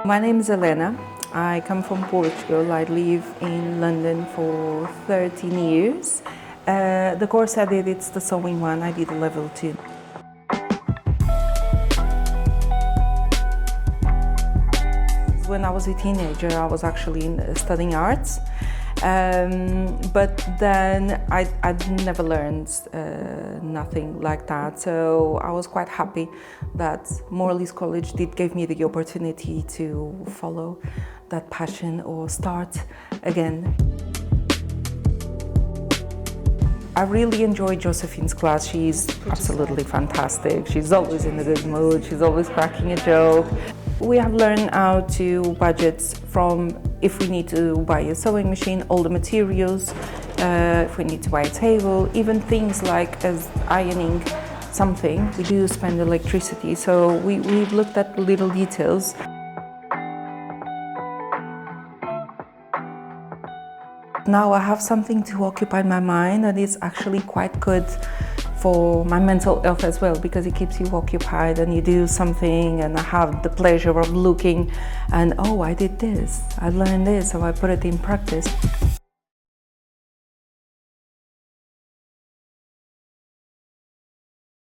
My name is Helena. I come from Portugal. I live in London for 13 years. The course I did, it's the sewing one. I did a level 2. When I was a teenager, I was actually studying arts. But then I'd never learned nothing like that, so I was quite happy that Morley's college did give me the opportunity to follow that passion or start again. I really enjoyed Josephine's class. She's absolutely fantastic. She's always in a good mood. She's always cracking a joke. We have learned how to budget from if we need to buy a sewing machine, all the materials, if we need to buy a table, even things like as ironing something. We do spend electricity, so we've looked at the little details. Now I have something to occupy my mind, and it's actually quite good for my mental health as well, because it keeps you occupied and you do something, and I have the pleasure of looking and, oh, I did this, I learned this, so I put it in practice.